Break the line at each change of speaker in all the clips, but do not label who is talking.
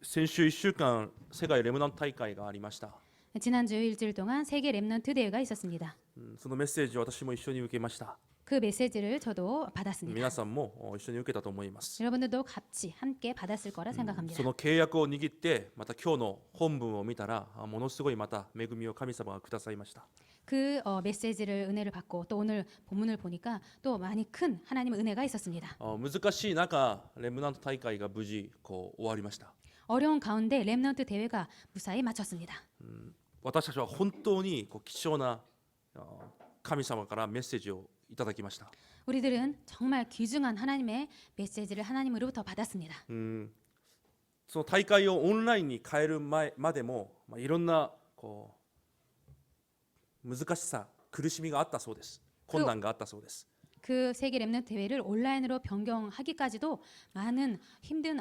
先週1週間、世界レムナント大会がありました。
지난주 일주일 동안 세계 랩넌트 대회가 있었습니다.
そのメッセージを私も一緒に受けました。
그 메시지를 저도 받았습니다.
皆さんも一緒に受けたと思います。
여러분들도 같이 함께 받았을 거라
そ
생각합니다.
の契約を握って、また今日の本文を見たら、ものすごいまた恵みを神様がくださいました。
그 메시지를 은혜를 받고 또 오늘 본문을 보니까 또 많이 큰 하나님의 은혜가 있었습니다.
難しい中、レムナント大会が無事終わりました。
어려운 가운데 랩넌트 대회가 무사히 마쳤습니다.
私たちは本当に貴重な神様からメッセージをいただきました。
우리들은 정말 귀중한 하나님의 메시지를 하나님으로부터 받았습니다.
その大会をオンラインに変える前までも、いろんな難しさ、苦しみがあったそうです。困難があったそうです。
그 세계 랩넌트 대회를 온라인으로 변경하기까지도 많은 힘든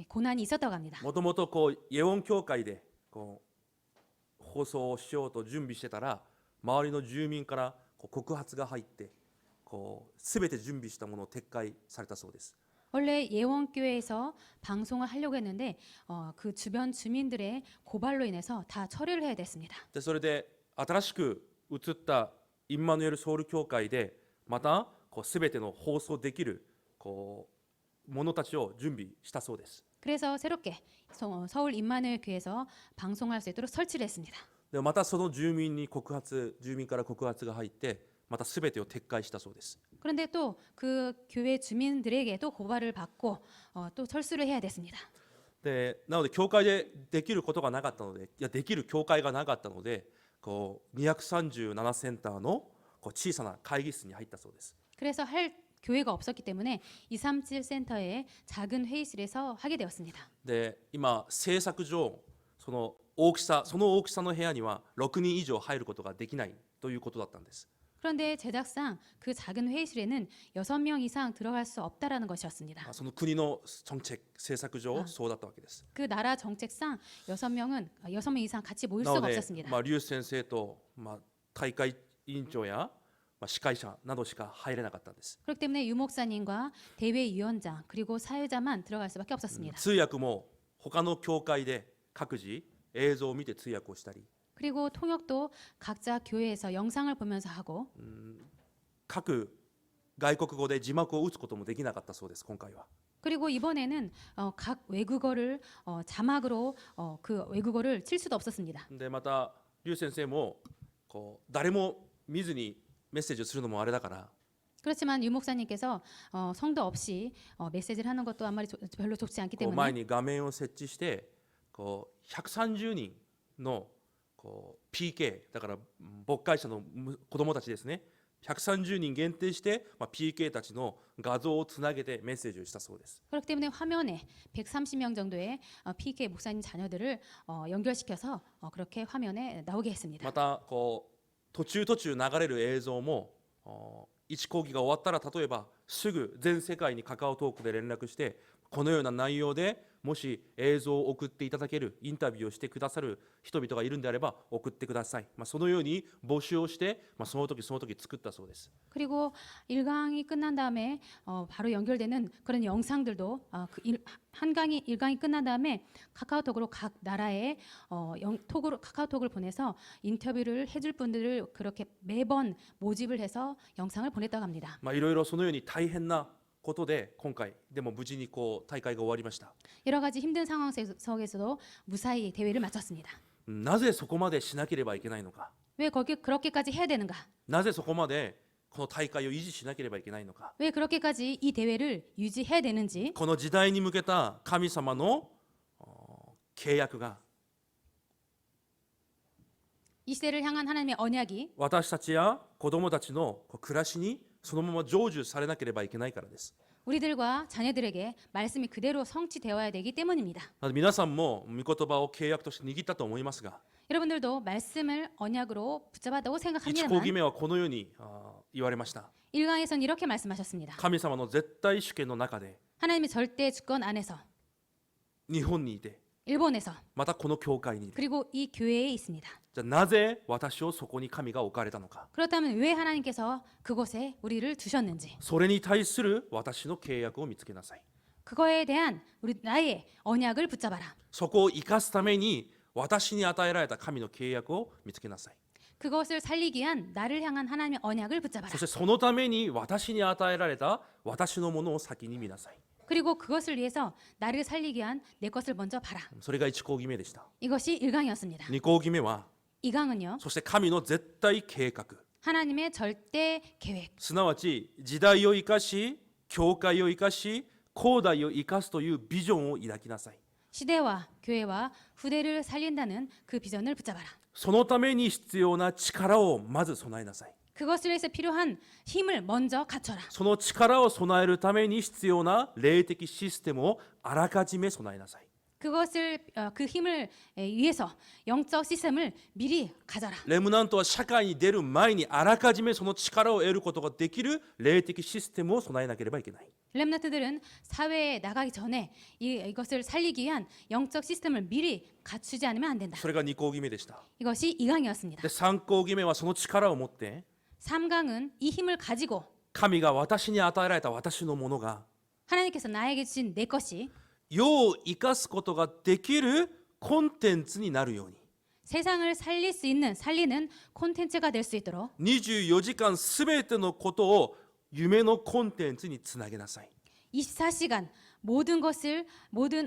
고난이 있었다고 합니다.
もともとイエオン教会で放送をしようと準備してたら、周りの住民から告発が入ってすべて準備したものを撤回されたそうです。
원래 예원교회에서 방송을 하려고 했는데 그 주변 주민들의 고발로 인해서 다 처리를 해야 됐습니다.
でそれで新しく移ったインマヌエルソウル教会でまたすべての放送できるものたちを準備したそうです。
그래서 새롭게 서울 임마누엘 교회에서 방송할 수 있도록 설치를 했습니다.
でまたその住民から告発が入ってまたすべてを撤回したそうです。
그런데 또 그 교회 주민들에게도 고발을 받고 또 철수를 해야 됐습니다.
でなので教会でできることがなかったので、できる教会がなかったので、237センターの小さな会議室に入ったそうです。
그래서 할 교회가 없었기 때문에 237 센터의 작은 회의실에서 하게 되었습니다.
で今制作上その大きさの部屋には6人以上入ることができないということだったんです。
그런데 제작상 그 작은 회의실에는 6명 이상 들어갈 수 없다라는 것이었습니다.
その国の政策上そうだったわけです。
그 나라 정책상 6명 이상 같이 모일
な
수가
ので、
없었습니다.
劉先生と、大会委員長や、司会者などしか入れなかったんです。
그렇기 때문에 유 목사님과 대회위원장 그리고 사회자만 들어갈 수밖에 없었습니다.
通訳も他の教会で各自映像を見て通訳をしたり、
그리고 통역도 각자 교회에서 영상을 보면서 하고
各外国語で字幕を打つこともできなかったそうです。今回は
그리고 이번에는 각 외국어를 자막으로 그 외국어를 칠 수도 없었습니다.
でまた劉先生も誰も見ずにメッセージをするのもあれだから、
그렇지만 유 목사님께서 성도 없이 메시지를 하는 것도 아무리 별로 좋지 않기
前
때문에
に画面を設置して130人のPK だから牧会者の子どもたちですね、130人限定して、PK たちの画像をつなげてメッセージをしたそうです。
그렇기 때문에 화면에 130명 정도의 PK 목사님 자녀들을 연결시켜서 그렇게 화면에 나오게 했습니다.
また途中流れる映像も1講義が終わったら、例えばすぐ全世界にカカオトークで連絡して、このような内容でもし映像を送っていただける、インタビューをしてくださる人々がいるんであれば送ってください。そのように募集をして、その時作ったそうです。
그리고 일강이 끝난 다음에 바로 연결되는 그런 영상들도 일강이 끝난 다음에 카카오톡으로 각 나라의 카카오톡을 보내서 인터뷰를 해줄 분들을 그렇게 매번 모집을 해서 영상을 보냈다고 합니다.
いろいろそのように大変なことで今回でも無事に大会が終わりました。
여러 가지 힘든 상황 속에서도 무사히 대회를 마쳤습니다.
なぜそこまでしなければいけないのか、
왜 그렇게까지 해야 되는가?
なぜそこまでこの大会を維持しなければいけないのか、
왜 그렇게까지 이 대회를 유지해야 되는지,
この時代に向けた神様の契約が
이 시대를 향한 하나님의 언약이
私たちや子供たちの暮らしにそのまま成就されなければいけないからです。
우리들과 자녀들에게 말씀이 그대로 성취되어야 되기 때문입니다.
皆さんも御言葉を契約として握ったと思いますが、
여러분들도 말씀을 언약으로 붙잡았다고
1講義
생각합니다만
目はこのように言われました。
1강에서는 이렇게 말씀하셨습니다.
神様の絶対主権の中で
하나님의 절대 주권 안에서
日本にいて、
일본에서
またこの教会にいて、
그리고 이 교회에 있습니다.
じゃあなぜ私をそこに神が置かれたのか、
그렇다면 왜 하나님께서 그곳에 우리를 두셨는지,
それに対する私の契約を見つけなさい。
그거에 대한 우리 나의 언약을 붙잡아라.
そこを生かすために私に与えられた神の契約を見つけなさい。
그것을 살리기 위한 나를 향한 하나님의 언약을 붙잡아라.
そしてそのために私に与えられた私のものを先に見なさい。
그리고 그것을 위해서 나를 살리기 위한 내 것을 먼저 봐라.
それが1講義目でした。
이것이 1강이었습니다.
2講義目は
2강은요.
そして神の絶対計画、
하나님의 절대 계획.
すなわち時代を生かし教会を生かし後代を生かすというビジョンを抱きなさい。
시대와 교회와 후대를 살린다는 그 비전을 붙잡아라.
そのために必要な力をまず備えなさい。
그것을 위해서 필요한 힘을 먼저 갖춰라.
その力を備えるために必要な霊的システムをあらかじめ備えなさい。
그것을 그 힘을 위해서 영적 시스템을 미리 가져라.
レムナントは社会に出る前にあらかじめその力を得ることができる霊的システムを備えなければいけない。
렘넌트들은 사회에 나가기 전에 이것을 살리기 위한 영적 시스템을 미리 갖추지 않으면 안 된다.
それが2講義目でした。
이것이 2강이었습니다.
で3講義目はその力を持って
3강은 이 힘을 가지고
神が私に与えられた私のものが
하나님께서 나에게 주신 내 것이
世を生かすことができるコンテンツになるように
세상을 살릴 수 있는 살리는 콘텐츠가 될 수 있도록
24時間すべてのことを夢のコンテンツにつなげなさい。
24시간 모든 것을 모든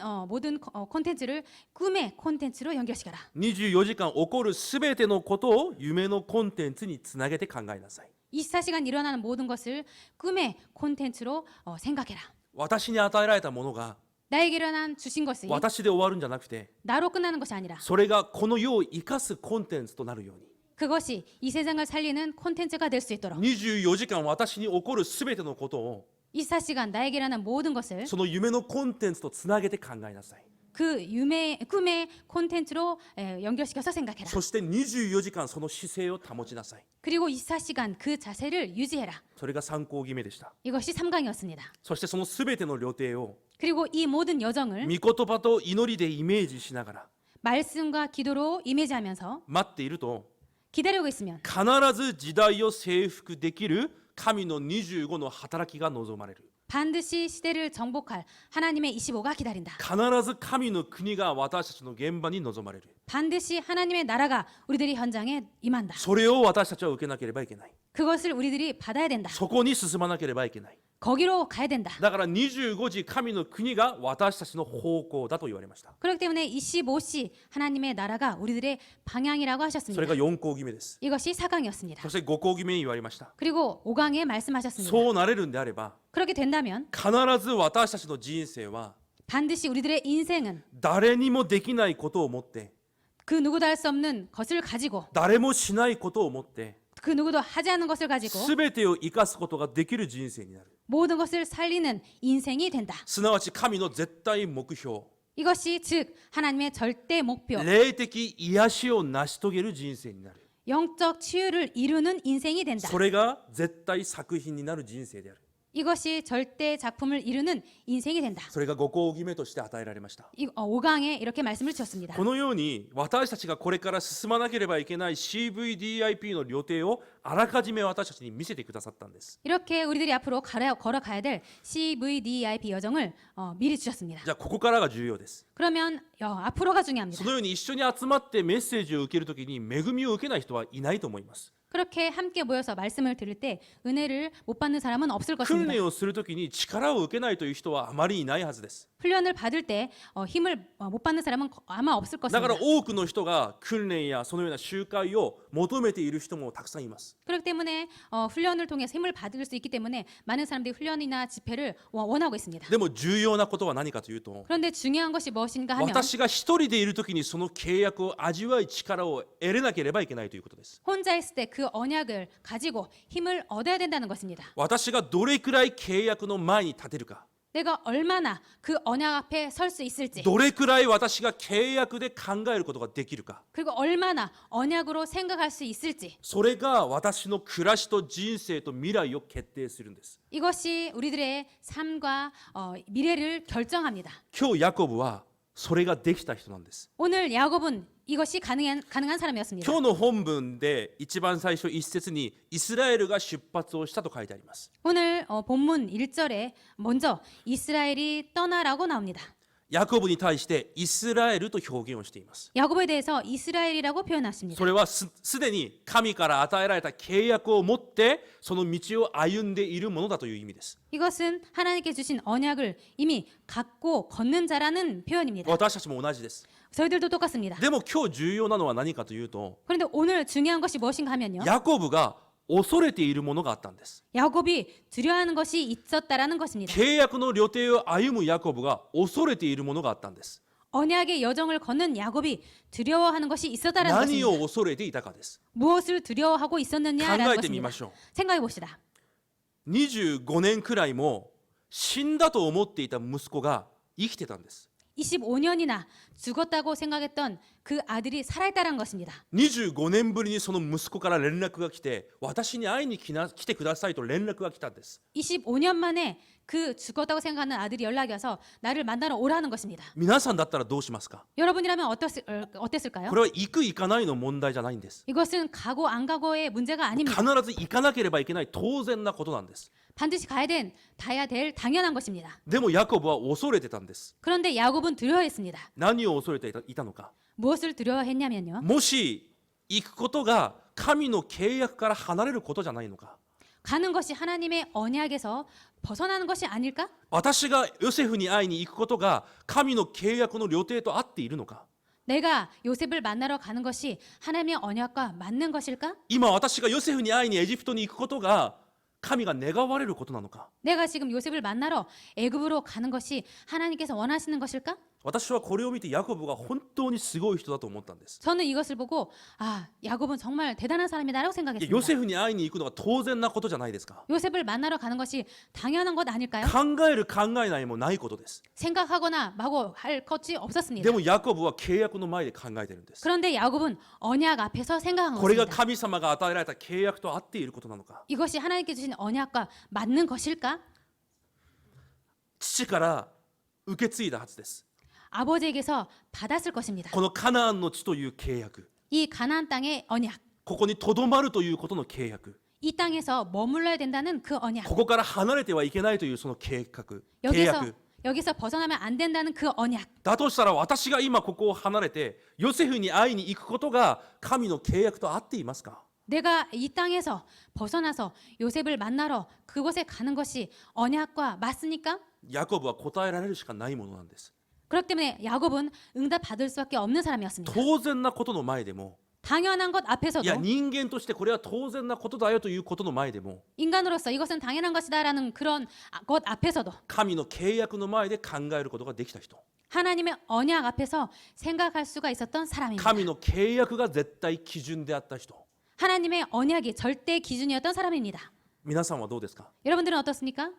콘텐츠를 꿈의 콘텐츠로 연결시켜라.
24時間起こるすべてのことを夢のコンテンツにつなげて考えなさい。
24시간 일어나는 모든 것을 꿈의 콘텐츠로 생각해라.
私に与えられたものが
나에게 일어난 주신 것이
私で終わるんじゃなくて
나로 끝나는 것이 아니라
それがこの世を生かすコンテンツとなるように
그것이 이 세상을 살리는 콘텐츠가 될 수 있도록
24時間私に起こるすべてのことを
24시간 나에게 일어난 모든 것을
その夢のコンテンツとつなげて考えなさい。
그 꿈의 콘텐츠로 연결시켜서 생각해라.
そして24時間その姿勢を保ちなさい。
그리고 24시간 그 자세를 유지해라.
それが3講義目でした。
이것이 3강이었습니다.
そしてそのすべての旅程を
그리고 이 모든 여정을
御言葉と祈りでイメージしながら
말씀과 기도로 이미지하면서
待っていると
기다리고 있으면
必ず時代を征服できる神の25の働きが望まれる。
반드시 시대를 정복할 하나님의 25가 기다린다.
必ず神の国が私たちの現場に望まれる。
반드시 하나님의 나라가 우리들이 현장에 임한다.
それを私たちは受けなければいけない。
그것을 우리들이 받아야 된다.
そこに進まなければいけない。
거기로 가야 된다.
だから25時神の国が私たちの方向だと言われました。
그렇기 때문에 25시 하나님의 나라가 우리들의 방향이라고
そ
하셨습니다.
れが4講義目です。
이것이 4강이었습니다.
そして5講義目に言われました。
그리고 5강에 말씀하셨습니다.
そうなれるんであれば
그렇게 된다면
必ず私たちの人生は
반드시 우리들의 인생은
誰にもできないことを持って
그 누구도 할 수 없는 것을 가지고
誰もしないことを持って
그 누구도 하지 않은 것을 가지고
全てを生かすことができる人生になる。
모든 것을 살리는 인생이 된다.
すなわち神の絶対目標
이것이 즉 하나님의 절대 목표,
霊的癒しを成し遂げる人生になる。
영적 치유를 이루는 인생이 된다.
それが絶対作品になる人生である。
이것이 절대 작품을 이루는 인생이 된다.
それが5講義目として与えられました。
5강에 이렇게 말씀을 주셨습니다.
このように私たちがこれから進まなければいけない CVDIP の旅程をあらかじめ私たちに見せてくださったんです。
이렇게 우리들이 앞으로 걸어가야 될 CVDIP 여정을 미리 주셨습니다.
じゃあここからが重要です。
그러면 앞으로가 중요합니다.
そのように一緒に集まってメッセージを受けるときに恵みを受けない人はいないと思います。
그렇게 함께 모여서 말씀을 들을 때 은혜를 못 받는 사람은 없을
訓
것입니다.
練をするときに力を受けないという人はあまりいないはずです。
훈련을 받을 때 힘을 못 받는 사람은 아마 없을
だから
것입니다.
多くの人が訓練やそのような集会を求めている人もたくさんいます。
그렇기 때문에 훈련을 통해서 힘을 받을 수 있기 때문에 많은 사람들이 훈련이나 집회를 원하고 있습니다.
でも重要なことは何かというと
그런데 중요한 것이 무엇인가 하면
私が一人でいるときにその契約を味わい力を得れなければいけないということです。
혼자 있을 때 그 언약을 가지고 힘을 얻어야 된다는 것입니다.
私がどれくらい契約の前に立てるか
내가 얼마나 그 언약 앞에 설 수 있을지
どれくらい私が契約で考えることができるか
그리고 얼마나 언약으로 생각할 수 있을지
それが私の暮らしと人生と未来を決定するんです。
이것이 우리들의 삶과 미래를 결정합니다.
今日ヤコブはそれができた人なんです。
오늘 야곱은 이것이 가능한 사람이었습니다.
今日の本文で一番最初一節にイスラエルが出発をしたと書いてあります。
오늘 본문 1절에 먼저 이스라엘이 떠나라고 나옵니다.
ヤコブに対してイスラエルと表現をしています。
야곱에 대해서 이스라엘이라고 표현했습니다.
それはすでに神から与えられた契約を持ってその道を歩んでいるものだという意味です。
이것은 하나님께 주신 언약을 이미 갖고 걷는 자라는 표현입니다.
私たちも同じです。
저희들도 똑같습니다.
でも今日重要なのは何かというと、
그런데 오늘 중요한 것이 무엇인가 하면요.
ヤコブが恐れているものがあったんです。
야곱이 두려워하는 것이 있었다라는 것입니다.
契約の旅程を歩むヤコブが恐れているものがあったんです。
언약의 여정을 걷는 야곱이 두려워하는 것이 있었다라는
何
것입니다.
を恐れていたかです。
무엇을 두려워하고
考
있었느냐라는
えてみ
것입니다.
ましょう。
생각해 봅시다.
25年くらいも死んだと思っていた息子が生きてたんです。
25년이나 죽었다고 생각했던 그 아들이 살아있다는 것입니다.
25年ぶりにその息子から連絡が来て、私に会いに来てくださいと連絡が来たんです。
25년 만에 그 죽었다고 생각하는 아들이 연락이 와서 나를 만나러 오라는 것입니다.
皆さんだったらどうしますか？
여러분이라면 어땠을까요?
これは行く行かないの問題じゃないんです。
이것은 가고 안 가고의 문제가 아닙니다.
必ず行かなければいけない当然なことなんです。
반드시 가야 될 당연한 것입니다.
でもヤコブは恐れてたんです。
그런데 야곱은 두려워했습니다.
何を恐れていたのか。
무엇을 두려워했냐면요.
もし行くことが神の契約から離れることじゃないのか。
가는 것이 하나님의 언약에서 벗어나는 것이 아닐까?
私がヨセフに会いに行くことが神の契約の予定と合っているのか。
내가 요셉을 만나러 가는 것이 하나님의 언약과 맞는 것일까?
今私がヨセフに会いにエジプトに行くことが神が願われることなのか。
내가 지금 요셉을 만나러 애굽으로 가는 것이 하나님께서 원하시는 것일까?
私はこれを見てヤコブが本当にすごい人だと思ったんです。
저는 이것을 보고 야곱은 정말 대단한 사람이다라고
ヨ
생각했습니다.
セフに会いに行くのが当然なことじゃないですか。
요셉을 만나러 가는 것이 당연한 것 아닐까요?
考える考えないもないことです。
생각하거나 마구 할 것이 없었습니다.
でもヤコブは契約の前で考えてるんです。
그런데 야곱은 언약 앞에서 생각한
これが
것입니다.
神様が与えられた契約と合っていることなのか。
이것이 하나님께 주신 언약과 맞는 것일까?
父から受け継いだはずです。
아버지에게서 받았을 것입니다.
このカナンの地という契約、
이 가나안 땅의 언약,
ここにとどまるということの契約、
이 땅에서 머물러야 된다는 그 언약,
ここから離れてはいけないというその契約。
여기서 벗어나면 안 된다는 그 언약.
だとしたら私が今ここを離れてヨセフに会いに行くことが神の契約と合っていますか？
내가 이 땅에서 벗어나서 요셉을 만나러 그곳에 가는 것이 언약과 맞습니까?
ヤコブは答えられるしかないものなんです。
그렇기 때문에 야곱은 응답 받을 수밖에 없는 사람이었습니다.
当然なことの前でも、
당연한 것
い
앞에서도
や人間としてこれは当然なことだよということの前でも、
인간으로서 이것은 당연한 것이다라는 그런 것 앞에서도
神の契約の前で考えることができた人、
하나님의 언약 앞에서 생각할 수가 있었던 사람입니다.
神の契約が絶対基準であった人。
하나님의 언약이 절대 기준이었던 사람입니다.
皆さんはどうですか？
여러분들은 어떻습니까?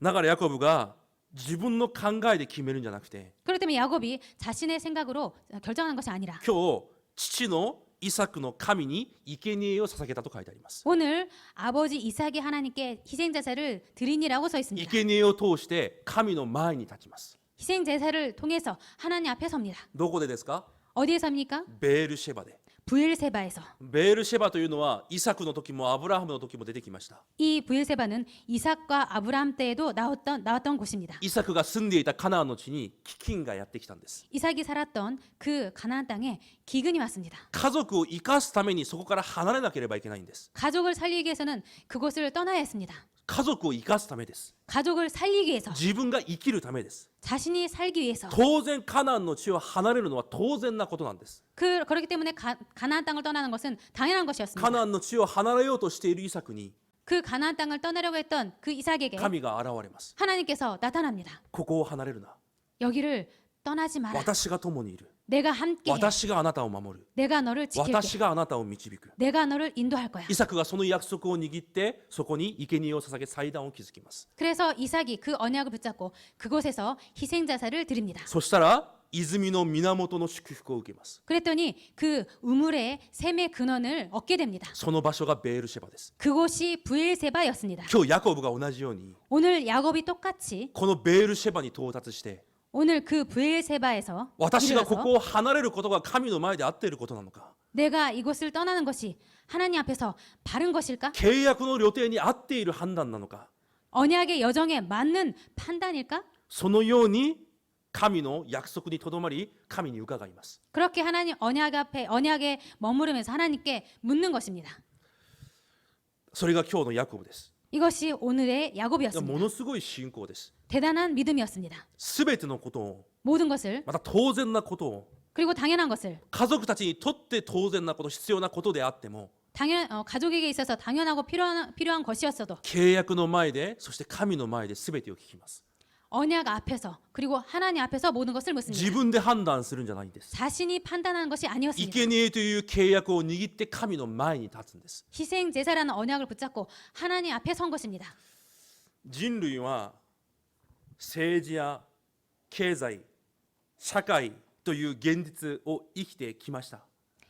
だからヤコブが自分の考えで決めるんじゃなくて、
그렇기 때문에 야곱이 자신의 생각으로 결정한 것이 아니라
今日父のイサクの神に生贄を捧げたと書いてあります。
오늘 아버지 이삭이 하나님께 희생 제사를 드리니라고 써 있습니다.
生贄を通して神の前に立ちます。
희생 제사를 통해서 하나님 앞에 섭니다.
どこでですか？
어디에 섭니까?
ベールシェバで。
부엘세바에서.
ベールシェバというのはイサクの時もアブラハムの時も出てきました。
이 부엘세바는 이삭과 아브라함 때에도 나왔던 곳입니다.
イサクが住んでいたカナンの地に飢饉がやってきたんです。
이삭이 살았던 그 가나안 땅에 기근이 왔습니다.
家族を生かすためにそこから離れなければいけないんです。
가족을 살리기 위해서는 그곳을 떠나야 했습니다.
家族を生かすためです。
가족을 살리기 위해서,
自分が生きるためです。
자신이 살기 위해서.
当然カナンの地を離れるのは当然なことなんです。
그렇기 때문에 가나안 땅을 떠나는 것은 당연한
カ
것이었습니다.
ナンの地を離れようとしているイサクに
그 가나안 땅을 떠나려고 했던 그 이삭에게
神が現れます。
하나님께서 나타납니다.
ここを離れるな。
여기를 떠나지 마라.
私が共にいる。
내가 함께 해.
私があなたを守る。
내가 너를 지킬게.
私があなたを導く。
내가 너를 인도할 거야.
イサクがその約束を握ってそこに生贄を捧げ祭壇を築きます。
그래서 이삭이 그 언약을 붙잡고 그곳에서 희생 제사를 드립니다.
そしたら泉の源の祝福を受けます。
그랬더니 그 우물의 샘의 근원을 얻게 됩니다.
その場所がベールシェバです。
그곳이 부엘세바였습니다.
今日ヤコブが同じように
오늘 야곱이 똑같이
このベールシェバに到達して
오늘 그 브엘세바에서
私がこ
이르러서
こを離れることが神の前で合っていることなのか、
내가 이곳을 떠나는 것이 하나님 앞에서 바른 것일까?
契約の予定に合っている判断なのか、
언약의 여정에 맞는 판단일까?
そのように神の約束にとどまり神に伺います。
그렇게 하나님 언약 앞에 언약에 머무르면서 하나님께 묻는 것입니다.
それが今日のヤコブです。
이것이 오늘의
いや、
야곱이었습니다.
ものすごい信仰です。
대단한 믿음이었습니다.
すべてのことを、
모든 것을
また当然なことを、
그리고 당연한 것을
家族たちにとって当然なこと、必要なことであっても、
가족에게 있어서 당연하고 필요한 것이었어도
契約の前で、そして神の前で全てを聞きます。
언약 앞에서 그리고 하나님 앞에서 모든 것을
自
묻습니다.
分で判断するんじゃないんです。
자신이 판단하는 것이
生
아니었습니다.
贄という契約を握って神の前に立つんです。
희생 제사라는 언약을 붙잡고 하나님 앞에 선 것입니다.
人類は政治や経済、社会という現実を生きてきました。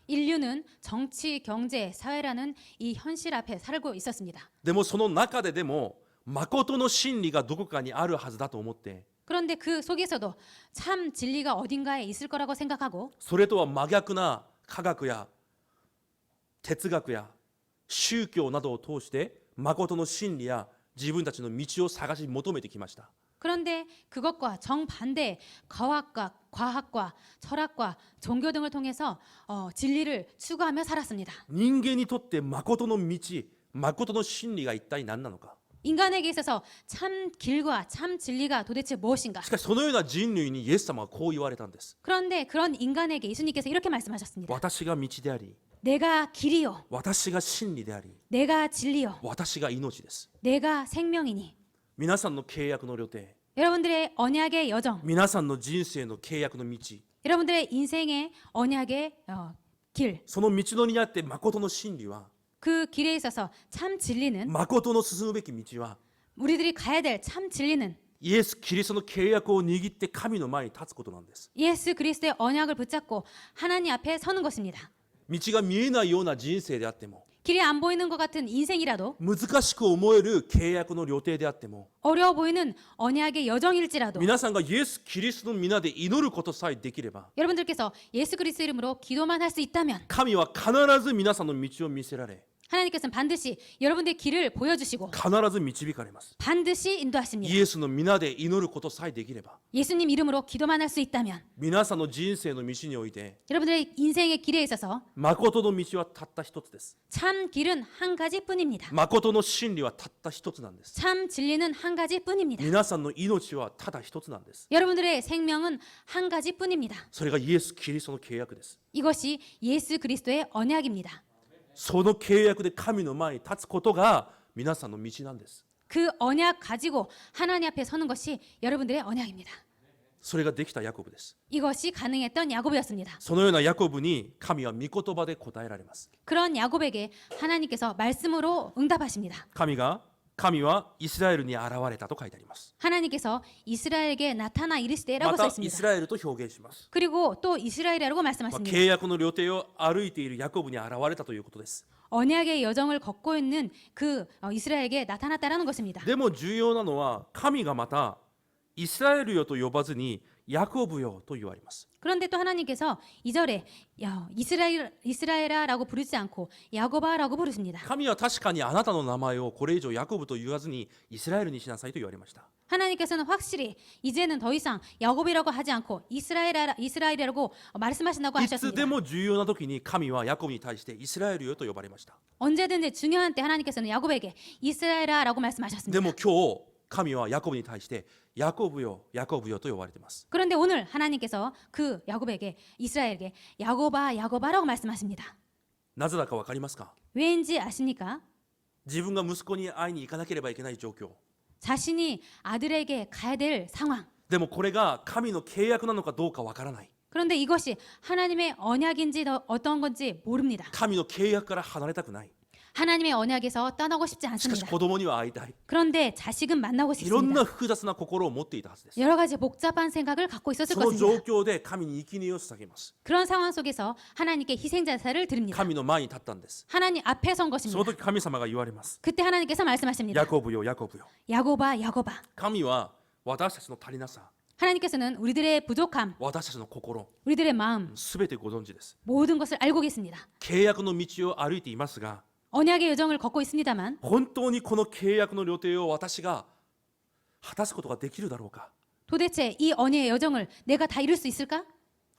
인류는 정치, 경제, 사회라는 이 현실 앞에 살고 있었습니다.
でもその中でも誠の真理がどこかにあるはずだと思って、
그런데 그 속에서도 참 진리가 어딘가에 있을 거라고 생각하고
それとは真逆な科学や哲学や宗教などを通して誠の真理や自分たちの道を探し求めてきました。
그런데 그것과 정반대 과학과 과학과 철학과 종교 등을 통해서 진리를 추구하며 살았습니다.
人間にとって誠の道、誠の真理が一体何なのか。
인간에게 있어서 참 길과 참 진리가 도대체 무엇인가?
しかしそのような人類にイエス様はこう言われたんです。
그런데 그런 인간에게 예수님께서 이렇게 말씀하셨습니다.
私が道であり、
내가 길이요,
私が真理であり、
내가 진리요,
私が命です。
내가 생명이니.
皆さんの契約の旅程、
여러분들의 언약의 여정,
皆さんの人生の契約の道、
여러분들의 인생의 언약의 길,
その道のりにあって誠の真理は、
그 길에 있어서 참 진리는
誠の進むべき道は、
우리들이 가야 될 참 진리는
イエス・キリストの契約を握って神の前に立つことなんです。
예수 그리스도의 언약을 붙잡고 하나님 앞에 서는 것입니다.
道が見えないような人生であっても、
길이 안 보이는 것 같은 인생이라도
難しく思える契約の旅程であっても、
어려워 보이는 언약의 여정일지라도
皆さんがイエス・キリストの皆で祈ることさえできれば、
여러분들께서 예수 그리스도 이름으로 기도만 할 수 있다면
神は必ず皆さんの道を見せられ、
하나님께서는 반드시 여러분들의 길을 보여주시고
必ず導かれます。
반드시 인도하십니다.
イエスの皆で祈ることさえできれば、
예수님 이름으로 기도만 할 수 있다면
皆さんの人生の道において
여러분들의 인생의 길에 있어서
誠の道はたった一つです。
참 길은 한 가지뿐입니다.
誠の真理はたった一つなんです。
참 진리는 한 가지뿐입니다.
皆さんの命はただ一つなんです。
여러분들의 생명은 한 가지뿐입니다.
それがイエス・キリストの契約です。
이것이 예수 그리스도의 언약입니다.
その契約で神の前に立つことが皆さんの道なんです。
그 언약 가지고 하나님 앞에 서는 것이 여러분들의 언약입니다.
それができたヤコブです。
이것이 가능했던 야곱이었습니다.
そのようなヤコブに神は御言葉で答えられます。
그런 야곱에게 하나님께서 말씀으로 응답하십니다.
神はイスラエルに現れたと書いてあります。
하나님께서 이스라엘에게 나타나
ま
이르시되라고
た
써
イ
있습니다.
スラエルと表現します。
그리고 또 이스라엘이라고 말씀하십니다.
契約の旅程を歩いているヤコブに現れたということです。
언약의 여정을 걷고 있는 그 이스라엘에게 나타났다라는 것입니다.
でも重要なのは神がまたイスラエルよと呼ばずにヤコブよと言われます。
그런데 또 하나님께서 2절에 이스라엘아라고 부르지 않고 야곱아라고 부르십니다.
神は確かにあなたの名前をこれ以上ヤコブと言わずにイスラエルにしなさいと言われました。
하나님께서는 확실히 이제는 더 이상 야곱이라고 하지 않고 이스라엘이라고 말씀하신다고
いつで
하셨습니다.
も重要な時に神はヤコブに対してイスラエルよと呼ばれました。
언제든지 중요한 때 하나님께서는 야곱에게 이스라엘아라고
で
말씀하셨습니다.
も今日神はヤコブに対してヤコブよと呼ばれています。
그런데 오늘 하나님께서 그 야곱에게 이스라엘에게 야곱아라고 말씀하십니다.
なぜだか分かりますか？
왜인지 아십니까?
自分が息子に会いに行かなければいけない状況。
자신이 아들에게 가야 될 상황.
でもこれが神の契約なのかどうか分からない。
그런데 이것이 하나님의 언약인지 어떤 건지 모릅니다.
神の契約から離れたくない。
하나님의 언약에서 떠나고 싶지
しかし
않습니다.
子供には会いたい。
그런데 자식은 만나고
いろんな
싶습니다.
複雑な心を持っていたはずです。
여러 가지 복잡한 생각을 갖고 있었을
その状
것입니다.
況で神に生贄を捧げます。
그런 상황 속에서 하나님께 희생자사를 드립니다.
神の前に立ったんです。
하나님 앞에 선
その
것입니다.
時神様が言われます。
그때 하나님께서 말씀하십니다.
ヤコブよ、ヤコブよ。
야곱아,
神は私たちの足りなさ、
하나님께서는 우리들의 부족함,
私たちの心
우리들의 마음,
すべてご存知です。
모든 것을 알고 계십니다.
契約の道を歩いていますが、
언약의 여정을 걷고 있습니다만
本当にこの契約の予定を私が果たすことができるだろうか。
도대체 이 언약의 여정을 내가 다 이룰 수 있을까?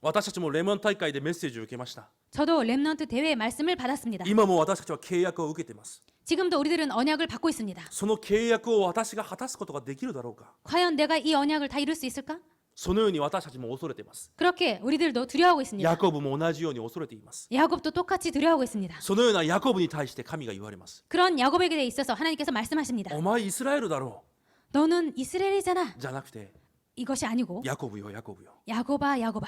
私たちもレモン大会でメッセージを受けました。
저도 렘넌트 대회의 말씀을 받았습니다.
今も私たちは契約を受けています。
지금도 우리들은 언약을 받고 있습니다.
その契約を私が果たすことができるだろうか。
과연 내가 이 언약을 다 이룰 수 있을까?
そのように私たちも恐れています。
그렇게 우리들도 두려워하고 있습니다.
ヤコブも同じように恐れています。
야곱도 똑같이 두려워하고 있습니다.
そのようなヤコブに対して神が言われます。
그런 야곱에게 있어서 하나님께서 말씀하십니다.
お前イスラエルだろ
너는 이스라엘이잖아.
うじゃなくて、
이것이 아니고
ヤコブよヤコブよ。
야곱아 야곱아.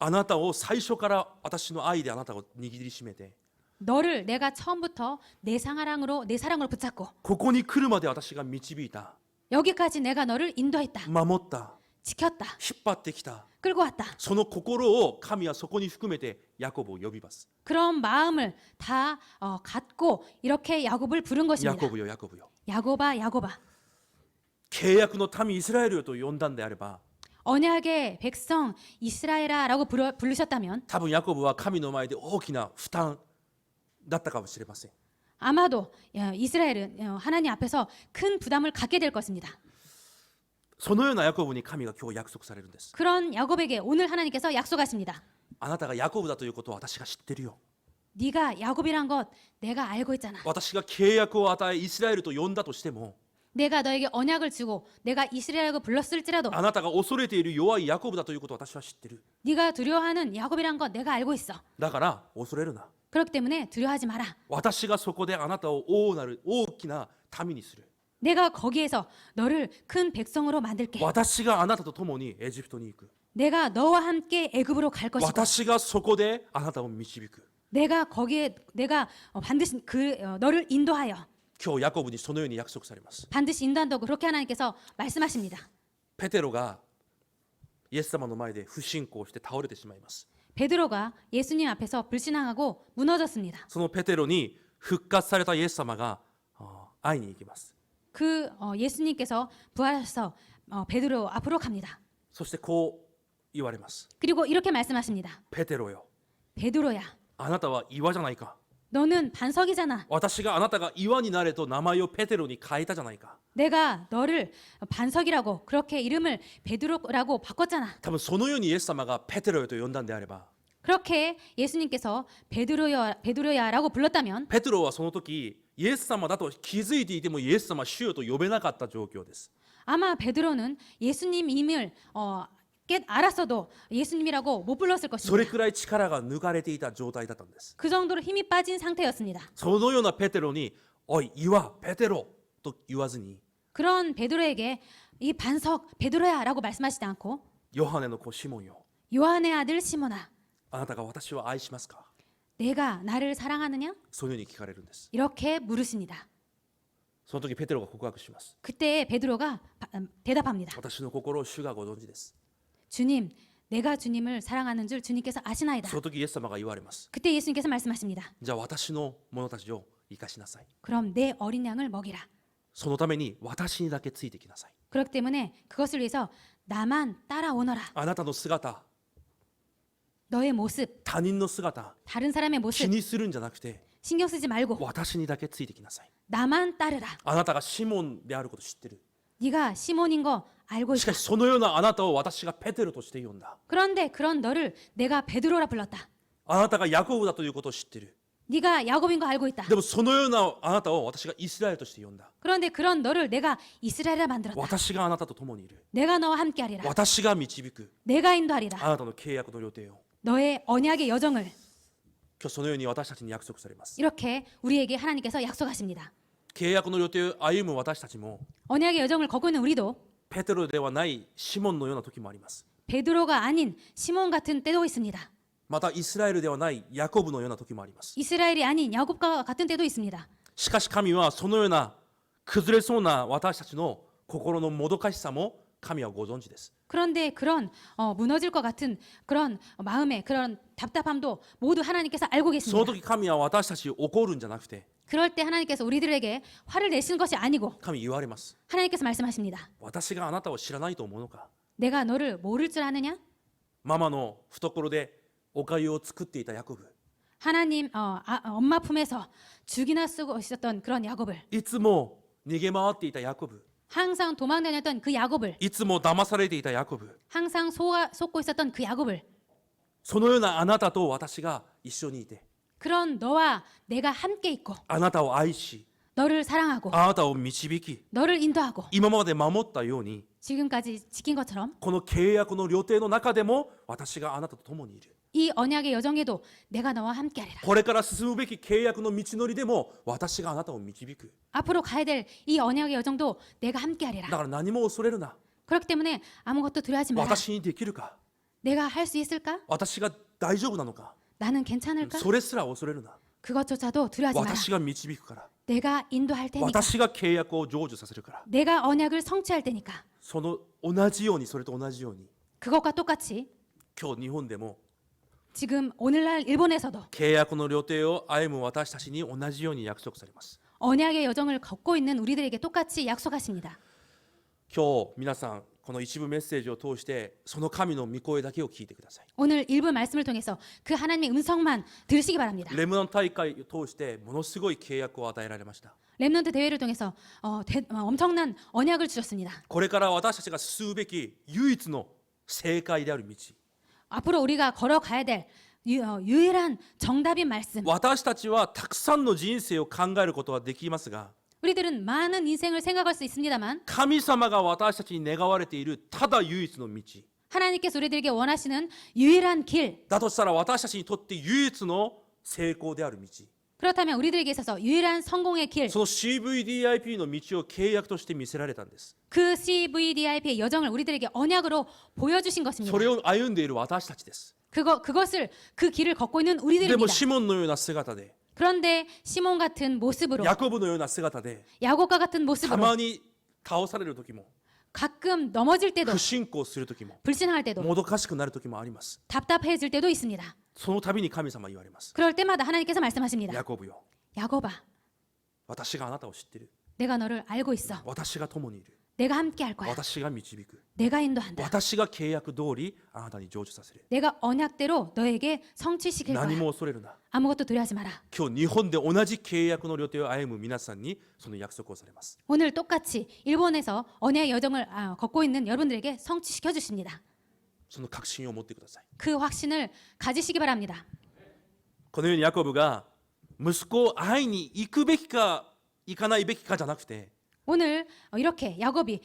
あなたを最初から私の愛であなたを握りしめて、
너를 내가 처음부터 내 사랑으로 붙잡고
ここに来るまで私が導いた、
여기까지 내가 너를 인도했다.
守った、
지켰다.
引っ張ってきた。
끌고 왔다.
その心を神はそこに含めてヤコブを呼びます。
그런 마음을 다 갖고 이렇게 야곱을 부른
ヤ
것입니다.
コブよヤコブよ。
야곱아 야곱아.
契約の民イスラエルよと呼んだんであれば、
언약의 백성 이스라엘아라고 부르셨다면
多分ヤコブは神の前で大きな負担だったかもしれません。
아마도 이스라엘은 하나님 앞에서 큰 부담을 갖게 될 것입니다.
そのようなヤコブに神が今日約束されるんです。
그런 야곱에게 오늘 하나님께서 약속하십니다.
あなたがヤコブだということを私が知ってるよ。
네가 야곱이란 것 내가 알고 있잖아.
私が契約を与えイスラエルと呼んだとしても、
내가 너에게 언약을 주고 내가 이스라엘이라고 불렀을지라도
あなたが恐れている弱いヤコブだということを私は知ってる。
네가 두려워하는 야곱이란 것 내가 알고 있어.
だから恐れるな。
그렇기 때문에 두려워하지 마라.
私がそこであなたを大きな民にする。
내가 거기에서 너를 큰 백성으로 만들게.
私があなたと共にエジプトに行く。
내가 너와 함께 애굽으로 갈 것이고
私がそこであなたを導く。
내가 거기에 내가 반드시 너를 인도하여
今日ヤコブにそのように約束されます。
반드시 인도한다고 그렇게 하나님께서 말씀하십니다.
ペテロがイエス様の前で不信仰して倒れてしまいます。
베드로가 예수님 앞에서 불신앙하고 무너졌습니다.
そのペテロに復活されたイエス様が会いに行きます。
그 예수님께서 부활하셔서 베드로 앞으로 갑니다.
そしてこう言われます。
그리고 이렇게 말씀하십니다.
ペテロよ、
베드로야,
あなたは岩じゃないか。
너는 반석이잖아.
私があなたが岩になれと名前をペテロに変えたじゃないか。
내가 너를 반석이라고 그렇게 이름을 베드로라고 바꿨잖아.
多分そのようにイエス様がペテロよと呼んだんであれば、
그렇게 예수님께서 베드로야라고 불렀다면
ペテロはその時イエス様だと気づいていてもイエス様主よと呼べなかった状況です。
아마 베드로는 예수님임을 알았어도 예수님이라고 못 불렀을
それ
것입니다.
くらい力が抜かれていた状態だったんです。
그 정도로 힘이 빠진 상태였습니다.
そのようなペテロにおい岩ペテロと言わずに
그런 베드로에게 이 반석 베드로야라고 말씀하시지 않고
ヨハネの子シモンよ、
요한의 아들 시몬아,
あなたが私を愛しますか。
내가 나를 사랑하느냐?
そういうふうに聞かれるんです。
이렇게 물으십니다.
その時ペテロが告白します。
그때 베드로가 대답합니다.
私の心を主がご存知です。
주님, 내가 주님을 사랑하는 줄 주님께서 아시나이다.
その時イエス様が言われます。
그때 예수님께서 말씀하십니다.
じゃあ私の者たちを生かしなさい。
그럼 내 어린 양을 먹이라.
そのために私にだけついてきなさい。
그렇기 때문에 그것을 위해서 나만 따라오너라.
あなたの姿、
너의 모습,
他人の姿
다른 사람의
気
모습
にするんじゃなくて
신경 쓰지 말고
私にだけついてきなさい。
나만 따르라.
あなたがシモンであること知ってる。
네가 시몬인 거 알고
しか
있다.
しそのようなあなたを私がペテロとして呼んだ。
그런데 그런 너를 내가 베드로라 불렀다.
あなたがヤコブだということを知ってる。
네가 야곱인 거 알고 있다.
でもそのようなあなたを私がイスラエルとして呼んだ。
그런데 그런 너를 내가 이스라엘이라 만들었다.
私があなたと共にいる。
내가 너와 함께하리라.
私が導く。
내가 인도하리라.
あなたの契約の予定を。
너의 언약의 여정을
今日そのように私たちに約束されます。
이렇게 우리에게 하나님께서 약속하십니다.
契約の予定を歩む私たちも
언약의 여정을 걷고 있는 우리도
ペテロではないシモンのような時もあります。
베드로가 아닌 시몬 같은 때도 있습니다.
またイスラエルではないヤコブのような時もあります。
이스라엘이 아닌 야곱과 같은 때도 있습니다.
しかし神はそのような崩れそうな私たちの心のもどかしさも神はご存知です。
그런데 그런 무너질 것 같은 그런 마음의 그런 답답함도 모두 하나님께서 알고
その
계십니다.
時神は私たちを怒るんじゃなくて
그럴 때 하나님께서 우리들에게 화를 내시는 것이 아니고
神言われます。
하나님께서 말씀하십니다.
私があなたを知らないと思うのか。
내가 너를 모를 줄 아느냐?
ママの懐でお粥を作っていたヤコブ、
하나님 엄마 품에서 죽이나 쓰고 있었던 그런 야곱을,
いつも逃げ回っていたヤコブ、
항상 도망다녔던 그 야곱을,
いつも騙されていたヤコブ、
항상 속고 있었던 그 야곱을,
そのようなあなたと私が一緒にいて、
그런 너와 내가 함께 있고
あなたを愛し、
너를 사랑하고
あなたを導き、
너를 인도하고
今まで守ったように、
지금까지 지킨 것처럼
この契約の旅程の中でも私があなたと共にいる。
이 언약의 여정에도 내가 너와 함께하리라.
これから進むべき契約の道のりでも私があなたを導く。
앞으로 가야 될 이 언약의 여정도 내가 함께하리라.
だから何も恐れるな。
그렇기 때문에 아무것도 두려워하지 마라.
私にできるか、
내가 할 수 있을까?
私が大丈夫なのか、
나는 괜찮을까?
それすら恐れるな。
그것조차도 두려워하지 마라.
私が導くから、
내가 인도할 테니까.
私が契約を成就させるから、
내가 언약을 성취할 테니까.
その同じように、それと同じように、
그것과 똑같이
今日日本でも
지금 오늘날 일본에서도
契約の旅程を歩む私たちに同じように約束されます。
언약의 여정을 걷고 있는 우리들에게 똑같이 약속하십니다.
今日皆さんこの一部メッセージを通してその神の御声だけを聞いてください。
오늘 일부 말씀을 통해서 그 하나님의 음성만 들으시기 바랍니다.
レムナン大会を通してものすごい契約を与えられました。
렘넌트 대회를 통해서 엄청난 언약을 주셨습니다.
これから私たちが進むべき唯一の正解である道、
앞으로 우리가 걸어가야 될 유일한 정답인 말씀.
私たちはたくさんの人生を考えることはできますが、
우리들은 많은 인생을 생각할 수 있습니다만
神様が私たちに願われているただ唯一の道
하나님께서 우리들에게 원하시는 유일한 길,
だとしたら、私たちにとって唯一の成功である道、
그렇다면 우리들에게 있어서 유일한 성공의 길,
その CVDIP の道を契約として見せられたんです。
그 CVDIP의 여정을 우리들에게 언약으로 보여주신 것입니다.
それを歩んでいる私たちです。
그것을 그 길을 걷고 있는
でも
우리들입니다.
シモンのような姿で、
그런데 시몬 같은 모습으로,
ヤコブのような姿で、
야곱과 같은
た
모습으로
まに倒される時も、
가끔 넘어질 때도,
不信仰する時も、
불신할 때도,
もどかしくなる時もあります。
답답해질 때도 있습니다.
その度に神様は言われます。
그럴 때마다 하나님께서 말씀하십니다.
ヤコブよ、
야곱아,
私があなたを知ってる。
내가 너를 알고 있어.
私が共にいる。
내가 함께할 거야.
私が導く。
내가 인도한다.
私が契約通りあなたに成就させる。
내가 언약대로 너에게 성취시킬
何
거야.
も恐れるな。
아무것도 두려워하지 마라.
今日日本で同じ契約の旅程を歩む皆さんにその約束をされます。
오늘 똑같이 일본에서 언약의 여정을 걷고 있는 여러분들에게 성취시켜 주십니다.
その確信を持ってください。
그 확신을 가지시기 바랍니다.
このようにヤコブが息子を会いに行くべきか行かないべきかじゃなくて、
오늘 이렇게 야곱이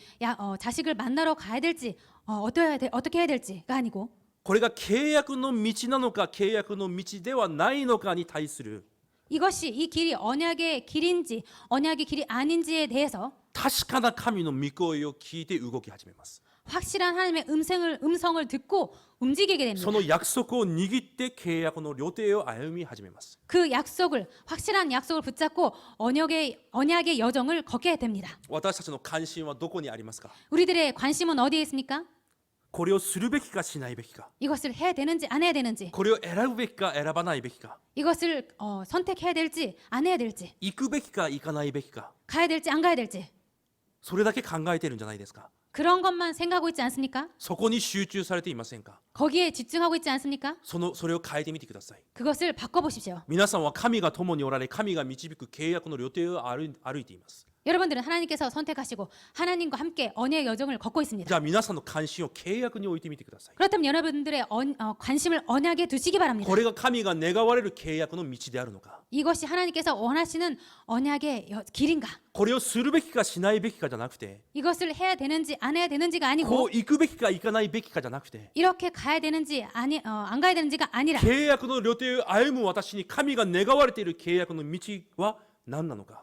자식을 만나러 가야 될지 어떻게 해야 될지가 아니고
これが契約の道なのか契約の道ではないのかに対する
이것이 이 길이 언약의 길인지 언약의 길이 아닌지에 대해서
確かな神の御声を聞いて動き始めます。
확실한 하나님의 음성을 듣고 움직이게 됩니다.
その約束を握って契約の旅程を歩み始めます。
그 약속을 확실한 약속을 붙잡고 언약의 여정을 걷게 됩니다.
私たちの関心はどこにありますか？
우리들의 관심은 어디에 있습니까?
これをするべきかしないべきか、
이것을 해야 되는지 안 해야 되는지,
これを選ぶべきか選ばないべきか、
이것을 선택해야 될지 안 해야 될지,
行くべきか行かないべきか、
가야 될지 안 가야 될지,
それだけ考えているんじゃないですか？
그런 것만 생각하고 있지 않습니까?
そこに集中されていませんか？
거기에 집중하고 있지 않습니까?
それを変えてみてください。
그것을 바꿔보십시오.
皆さんは神が共におられ、神が導く契約の旅程を歩いています。
여러분들은 하나님께서 선택하시고 하나님과 함께 언약의 여정을 걷고 있습니다.
じゃあ皆さんの関心を契約に置いてみてください。
그렇다면 여러분들의 관심을 언약에 두시기 바랍니다.
これが神が願われる契約の道であるのか、
이것이 하나님께서 원하시는 언약의 길인가?
これをするべきかしないべきかじゃなくて、
이것을 해야 되는지 안 해야 되는지가
こ
아니고
う行くべきか行かないべきかじゃなくて、
이렇게 가야 되는지 안 가야 되는지가 아니라
契約の旅程を歩む私に神が願われている契約の道は何なのか、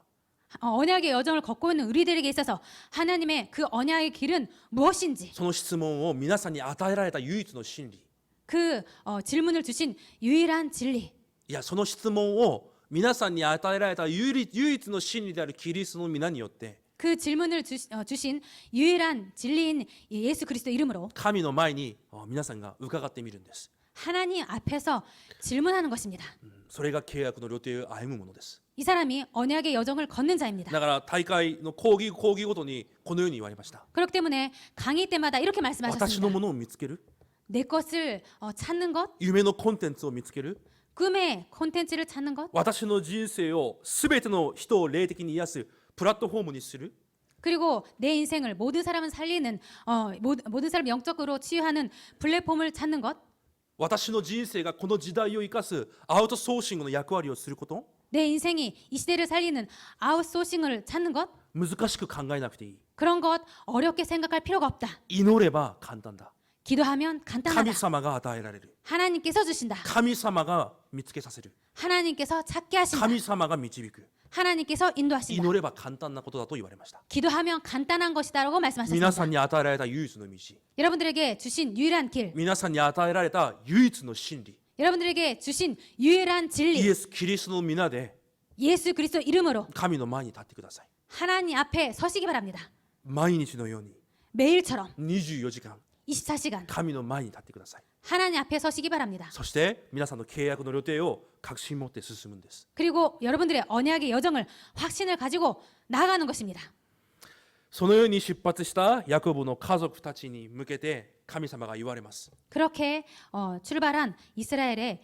언약의 여정을 걷고 있는 우리들에게 있어서 하나님의 그 언약의 길은 무엇인지
その質問を皆さんに与えられた唯一の真理、
그 질문을 주신 유일한 진리,
いやその質問を皆さんに与えられた唯一の真理であるキリストの皆によって、
그 질문을 주신 유일한 진리인 예수 그리스도 이름으로
神の前に皆さんが伺ってみるんです。
하나님 앞에서 질문하는 것입니다.
それが契約の旅程を歩むものです。
이 사람이 언약의 여정을 걷는 자입니다.
だから大会の講義ごとにこのように言われました。
그렇기 때문에 강의 때마다 이렇게
私の
말씀하셨습니다.
ものを見つける、
내 것을 찾는 것,
夢のコンテンツを見つける、
꿈의 콘텐츠를 찾는 것,
私の人生をすべての人を霊的に癒すプラットフォームにする、
그리고 내 인생을 모든 사람을 살리는 모든 사람 영적으로 치유하는 플랫폼을 찾는 것,
私の人生がこの時代を生かすアウトソーシングの役割をすること、
내 인생이 이 시대를 살리는 아웃소싱을 찾는 것,
難しく考えなくていい。
그런 것 어렵게 생각할 필요가 없다.
祈れば簡単だ。
기도하면
神
간단하다.
様が与えられる。
하나님께서 주신다.
神様が見つけさせる。
하나님께서 찾게 하신다.
神様が導く。
하나님께서 인도하신다.
祈れば簡単なことだと言われました。
기도하면 간단한 것이다라고
皆
말씀하셨습니다.
さんに与えられた唯一の道、
여러분들에게 주신 유일한 길,
皆さんに与えられた唯一の真理、
여러분들에게 주신 유일한
イ
진리,
エス・キリストの皆で
예수 그리스도 이름으로
神の前に立ってください。
하나님 앞에 서시기 바랍니다.
毎日のように
매일처럼
24時間
24시간
神の前に立ってください。
하나님 앞에 서시기 바랍니다.
そして皆さんの契約の予定を確信持って進むんです。
그리고 여러분들의 언약의 여정을 확신을 가지고 나아가는 것입니다.
そのように出発したヤコブの家族たちに向けて神様が言われます。
그렇게 출발한 이스라엘의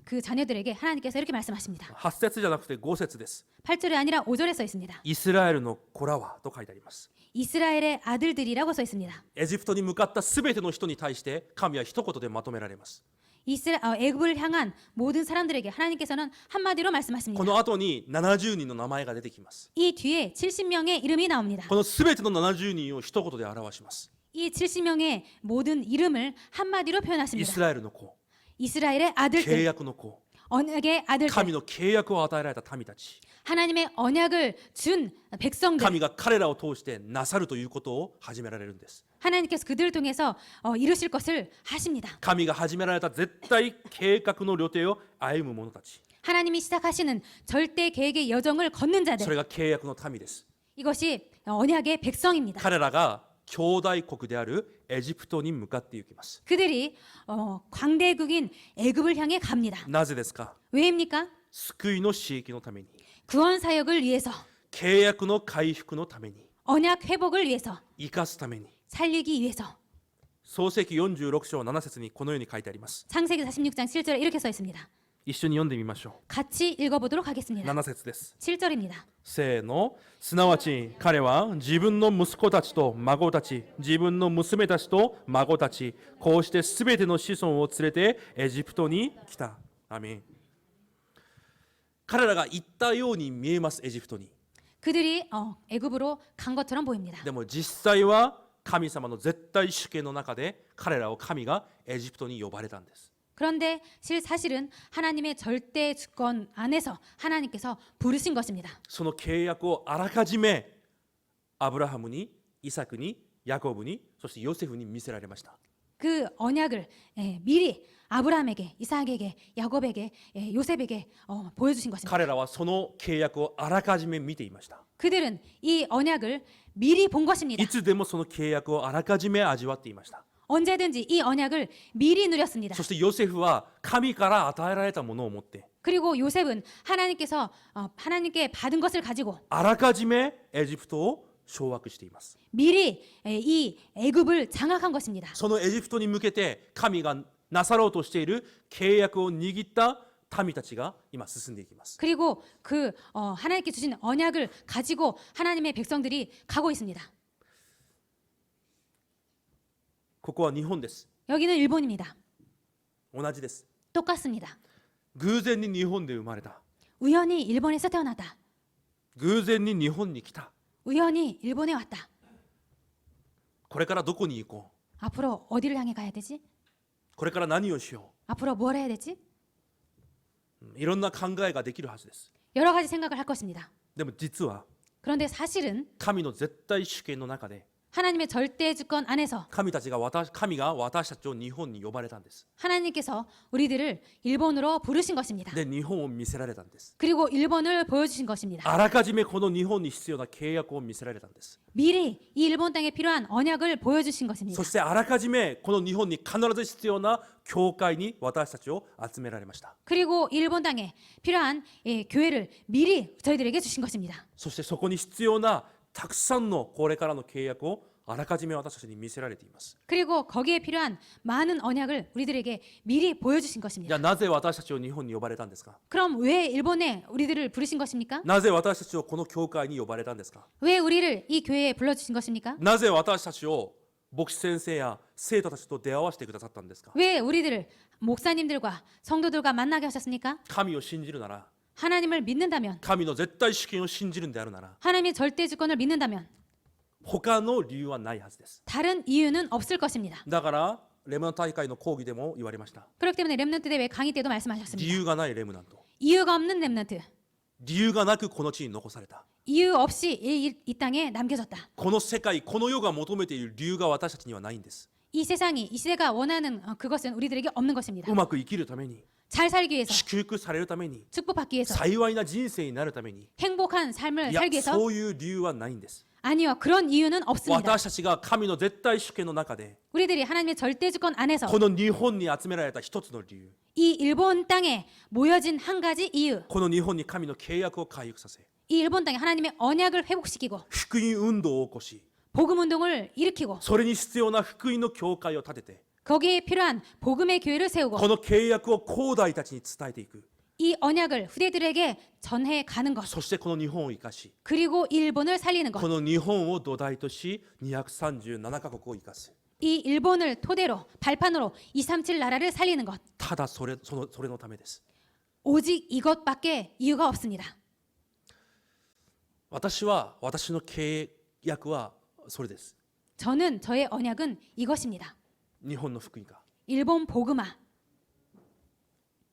그 자녀들에게 하나님께서 이렇게 말씀하십니다.
8節じゃなくて5節です。
8절이 아니라 5절에 써 있습니다.
イスラエルの子らはと書いてあります。
이스라엘의 아들들이라고 써 있습니다.
エジプトに向かったすべての人に対して神は一言でまとめられます。
애굽을 향한 모든 사람들에게 하나님께서는 한마디로
こ
말씀하십니다.
の後に70人の名前が出てきます。
이 뒤에 70명의 이름이 나옵니다.
このすべての70人を一言で表します。
이 70명의 모든 이름을 한마디로
イ
표현하십니다.
スラエルの子、
이스라엘의
契
아들들,
約の子、
언약의 아들들,
神の契約を与えられた民たち、
하나님의 언약을 준 백성들,
神が彼らを通してなさるということを始められるんです。
하나님께서 그들을 통해서 이루실 것을 하십니다.
神が始められた絶対計画の旅程を歩む者たち、
하나님이 시작하시는 절대 계획의 여정을 걷는
そ
자들,
れが契約の民です。
이것이 언약의 백성입니다.
彼らが兄弟国であるエジプトに向かって行きます。
그들이 광대국인 애굽을 향해 갑니다.
なぜですか？
왜입니까?
救いの刺激のために、
구원 사역을 위해서,
契約の回復のために、
언약 회복을 위해서,
生かすために。
살리기 위해서.
創世記46章7節にこのように書いてあります。
창세기 46장 7절에 이렇게 써 있습니다.
一緒に読んでみましょ
같이 읽어보도록
う。
하겠습니다.
7節です。
7절입니다.
せーの。すなわち彼は自分の息子たちと孫たち、自分の娘たちと孫たち、こうしてすべての子孫を連れてエジプトに来た。アメン。彼らが行ったように見えます、エジプトに。
그들이 애굽으로 간 것처럼 보입니다.
でも実際は神様の絶対主権の中で彼らを神がエジプトに呼ばれたんです。
그런데 사실은 하나님의 절대 주권 안에서 하나님께서 부르신 것입니다.
その契約をあらかじめアブラハムに、イサクに、ヤコブに、そしてヨセフに見せられました。
그 언약을 미리 아브라함에게, 이삭에게, 야곱에게, 요셉에게 보여주신 것입니다.
彼らはその契約をあらかじめ見ていました。
그들은 이 언약을 미리 본 것입니다.
いつでもその契約をあらかじめ味わっていました。
언제든지 이 언약을 미리 누렸습니다.
そしてヨセフは神から与えられたものを持って
그리고 요셉은 하나님께 받은 것을 가지고
あらかじめエジプトを掌握しています。
미리 이 애굽을 장악한 것입니다.
そのエジプトに向けて神がなさろうとしている契約を握った民たちが今進んでいきます。
그리고 하나님께 주신 언약을 가지고 하나님의 백성들이 가고 있습니다.
ここは日本です。
여기는 일본입니다.
同じです。
똑같습니다.
偶然に日本で生まれた。
우연히 일본에서 태어났다.
偶然に日本に来た。
우연히 일본에 왔다.
これからどこに行こ
앞으로 어디를 향해 가야 되지?
う。これから何をしよ
앞으로 뭘 해야 되지?
う。いろんな考えができるはずです。
여러 가지 생각을 할 것입니다.
でも実は
그런데 사실은
神の絶対主権の中で
하나님의 절대 주권 안에서
神が私たちを日本に呼ばれたんです。
하나님께서 우리들을 일본으로 부르신 것입니다.
で、日本を見せられたんです。
그리고 일본을 보여주신 것입니다.
あらかじめこの日本に必要な契約を見せられたんです。
미리 이 일본 땅에 필요한 언약을 보여주신
そ
것입니다.
してあらかじめこの日本に必ず必要な教会に私たちを集められました。
그리고 일본 땅에 필요한 교회를 미리 저희들에게 주신 것입니다.
そしてそこに必要なたくさんのこれからの契約をあらかじめ私たちに見せられています。
그리고 거기에 필요한 많은 언약을 우리들에게 미리 보여주신
じゃ
것입니다.
あなぜ私たちを日本に呼ばれたんですか？
그럼 왜 일본에 우리들을 부르신 것입니까?
なぜ私たちをこの教会に呼ばれたんですか？
왜 우리를 이 교회에 불러주신 것입니까?
なぜ私たちを牧師先生や生徒たちと出会わせてくださったんですか？
왜 우리들을 목사님들과 성도들과 만나게 하셨습니까?
神を信じるなら、
하나님을 믿는다면,
神の絶対主権を信じるんであるなら、
하나님의 절대 주권을 믿는다면
他の理由はないはずです。
다른 이유는 없을 것입니다.
だからレムナント大会の講義でも言われました。
그렇기 때문에 렘넌트 대회 강의 때도
理
말씀하셨습니다.
由がないレムナント、
이유가 없는 렘넌트,
理由がなくこの地に残された。
이유 없이 이 땅에 남겨졌다.
この世界、この世が求めている理由が私たちにはないんです。
이 세상이, 이 시대가 원하는 그것은 우리들에게 없는 것입니다.
うまく生きるために、
잘 살기 위해서,
祝福されるために、
축복받기 위해서,
幸いな人生になるために、
행복한 삶을
いや
살기 위해서
そういう理由はないんです。
아니요, 그런 이유는 없습니다.
私たちが神の絶対主権の中で
우리들이 하나님의 절대 주권 안에서
この日本に集められた一つの理由、
이 일본 땅에 모여진 한 가지 이유,
この日本に神の契約を回復させ、
이 일본 땅에 하나님의 언약을 회복시키고
福音運動を起こし、
복음 운동을 일으키고
それに必要な福音の教会を建てて、
거기에 필요한 복음의 교회를 세우고
この契約を後代たちに伝えていく。
이 언약을 후대들에게 전해 가는 것,
そしてこの日本を生かし、
그리고 이 일본을 살리는
こ
것,
の日本を土台とし、237カ国を生かす。
이 일본을 토대로 발판으로 237 나라를 살리는 것,
ただそれのためです。
오직 이것밖에 이유가 없습니다.
私の契約はそれです。
저는 저의 언약은 이것입니다.
日本の福音化。
일본 복음화.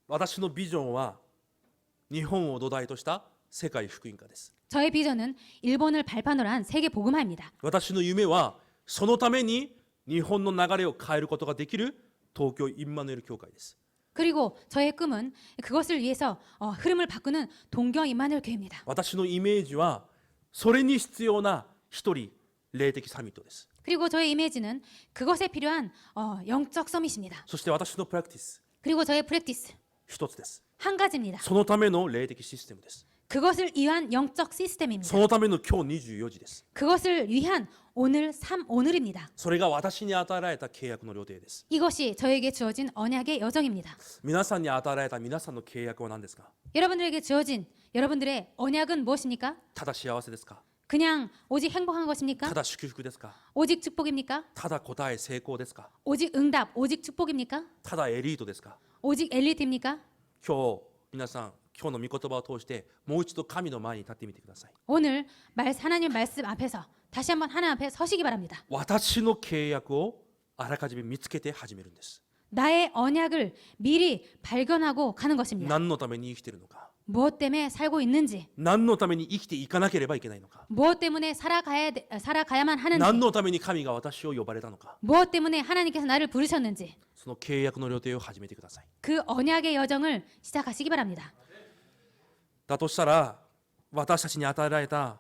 私のビジョンは日本を土台とした世界福音化です。
저의 비전은 일본을 발판으로 한 세계 복음화입니다.
私の夢はそのために日本の流れを変えることができる東京インマヌエル教会です。
그리고 저의 꿈은 그것을 위해서 흐름을 바꾸는 동경 임마누엘 교회입니다.
私のイメージはそれに必要な一人霊的サミットです。
그리고 저의 이미지는 그것에 필요한 영적 서밋입니다.
そして私のプラクティス
그리고 저의 프랙티스
一つです。
한 가지입니다.
そのための霊的システムです。
그것을 위한 영적 시스템입니다.
そのための今日24時です。
그것을 위한 오늘입니다.
それが私に与えられた契約の予定です。
이것이 저에게 주어진 언약의 여정입니다.
皆さんに与えられた皆さんの契約は何ですか？
여러분들에게 주어진 여러분들의 언약은 무엇입니까?
ただ幸せですか？
그냥 오직 행복한 것입니까?
ただ祝福ですか？
오직 축복입니까?
ただ答え成功ですか？
오직 응답, 오직 축복입니까?
ただエリートですか？
오직 엘리트입니까?
今日皆さん、今日の御言葉を通してもう一度神の前に立ってみてください。
오늘 하나님 말씀 앞에서 다시 한번 하나님 앞에 서시기 바랍니다.
私の契約をあらかじめ見つけて始めるんです。
나의 언약을 미리 발견하고 가는 것입니다.
何のために生きているのか、
무엇 때문에 살고 있는지,
何のために生きていかなければいけないのか、
무엇 때문에 살아가야만
何
하는지,
のために神が私を呼ばれたのか、
무엇 때문에 하나님께서 나를 부르셨는지,
その契約の予定を始めてください。
그 언약의 여정을 시작하시기 바랍니다.
だとしたら私たちに与えられた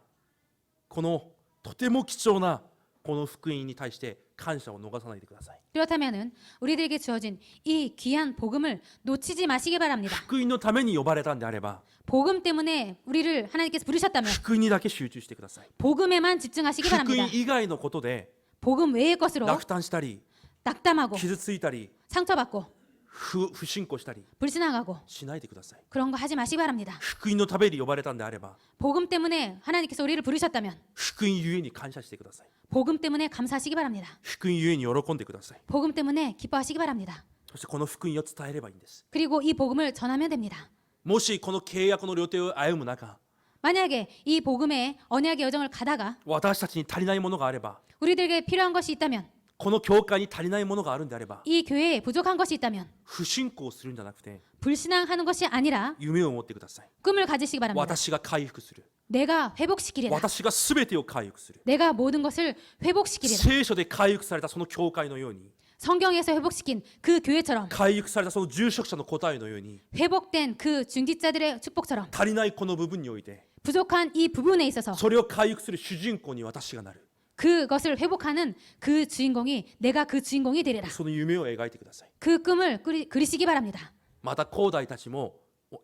このとても貴重なこの福音に対して感謝を逃さないでください。
그렇다면은 우리들에게 주어진 이 귀한 복음을 놓치지 마시기 바랍니다.
福音のために呼ばれたんであれば
복음 때문에 우리를 하나님께서 부르셨다면
福音にだけ集中してください。
복음에만 집중하시기
福
바랍니다.
音以外のことで
복음 외의 것으로
落胆したり
낙담하고
傷ついたり
상처받고
不信仰したり
불신앙하고
しないでください。
그런 거 하지 마시기 바랍니다.
福音のために呼ばれたんであれば
복음 때문에 하나님께서 우리를 부르셨다면
福音ゆえに感謝してください。
복음 때문에 감사하시기 바랍니다.
福音ゆえに喜んでください。
복음 때문에 기뻐하시기 바랍니다.
そしてこの福音を伝えればいいんです。
그리고 이 복음을 전하면 됩니다.
もしこの契約の予定を歩む中
만약에 이 복음의 언약의 여정을 가다가
私たちに足りないものがあれば
우리들에게 필요한 것이 있다면
この教会に足りないものがあるんであれば
이 교회에 부족한 것이 있다면
不信仰するんじゃなくて
불신앙하는 것이 아니라
夢を持ってください。
꿈을 가지시기 바랍니다.
私が回復する。
내가 회복시키리라.
私が全てを回復する。
내가 모든 것을 회복시키리라.
聖書で回復されたその教会のように、
성경에서 회복시킨 그 교회처럼
回復されたその住職者の答えのように、
회복된 그 중직자들의 축복처럼
足りないこの部分において
부족한 이 부분에 있어서
それを回復する主人公に私がなる。
그것을 회복하는 그 주인공이 내가 그 주인공이 되리라.
その夢を描いてください。
그 꿈을 그리시기 바랍니다.
また後代たちも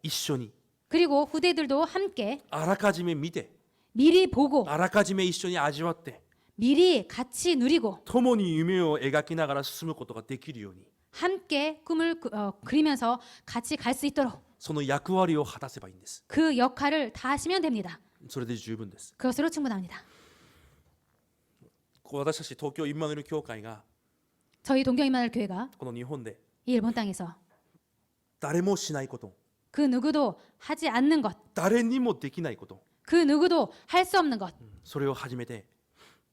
一緒に
그리고 후대들도 함께
あらかじめ見て、
미리 보고
あらかじめ一緒に味わって、
미리 같이 누리고
共に夢を描きながら進むことができるように、
함께 꿈을 그리면서 같이 갈 수 있도록
その役割を果たせばいいんです。
그 역할을 다 하시면 됩니다.
それで十分です。
그것으로 충분합니다.
私たち東京インマヌエル教会が
저희 동경이만을 교회가
この日本で
이 일본 땅에서
誰もしないこと、
그 누구도 하지 않는 것,
誰にもできないこと、
그 누구도 할 수 없는 것,
それを始めて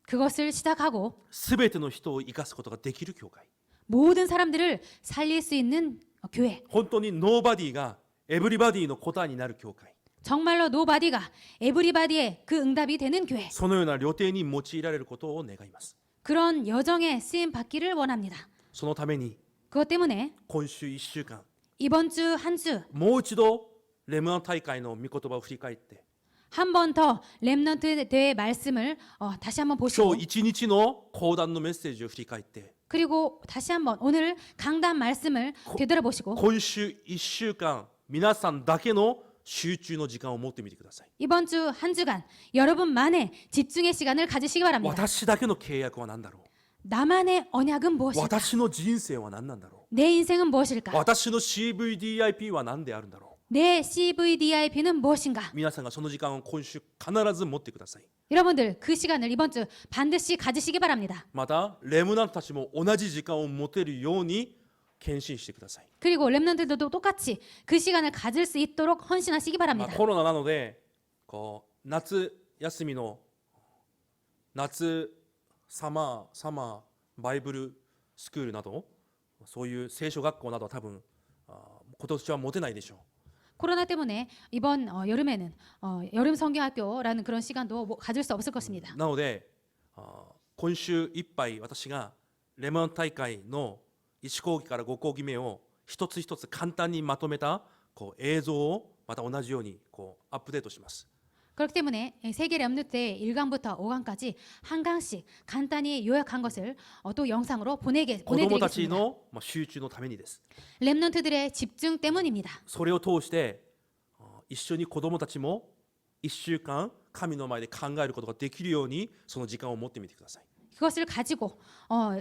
그것을 시작하고
全ての人を生かすことができる教会。
모든 사람들을 살릴 수 있는 교회.
本当にノーバディがエブリバディの答えになる教会。
정말로 노바디가 에브리바디의 그 응답이 되는 교회.
そのような旅程に用いられることを願います。
그런 여정에 쓰임 받기를 원합니다.
そのために
그것 때문에
今週1週間
이번 주 한 주
もう一度レムナン大会の御言葉を振り返って、
한 번 더 렘넌트 대회 말씀을 다시 한번
今
보시고
日一日の講談のメッセージを振り返って、
그리고 다시 한번 오늘 강단 말씀을 되돌아보시고
今週1週間皆さんだけの集中の時間を持ってみてください。
이번 주 한 주간 여러분만의 집중의 시간을 가지시기 바랍니다.
私だけの契約は何だろ
나만의 언약은
う、
무엇일까?
私の人生は何なんだろ
내 인생은
う、
무엇일까?
私の CVDIP は何であるんだろ
내 CVDIP는 무엇인가?
う。皆さんがその時間を今週必ず持ってください。
여러분들 그 시간을 이번 주 반드시 가지시기 바랍니다.
またレムナントたちも同じ時間を持てるように献身してください。
그리고 렘넌트들도 똑같이 그 시간을 가질 수 있도록 헌신하시기
まあ
바랍니다.
コロナなのでこう夏休みの夏サマーバイブルスクールなどそういう聖書学校などは多分今年は持てないでしょう。
코로나 때문에 이번 여름에는 여름 성경학교라는 그런 시간도 가질 수 없을 것입니다.
なので今週いっぱい私がレモン大会の1講義から5講義目を一つ一つ簡単にまとめたこう映像をまた同じようにこうアップデートします。
그렇기 때문에 세계 렘넌트 1강부터 5강까지 한 강씩 간단히 요약한 것을 또 영상으로
子供たち
보내드리겠습니다.
の集中のためにです。
렘넌트들의 집중 때문입니다.
それを通して一緒に子供たちも1週間神の前で考えることができるようにその時間を持ってみてください。
그것을 가지고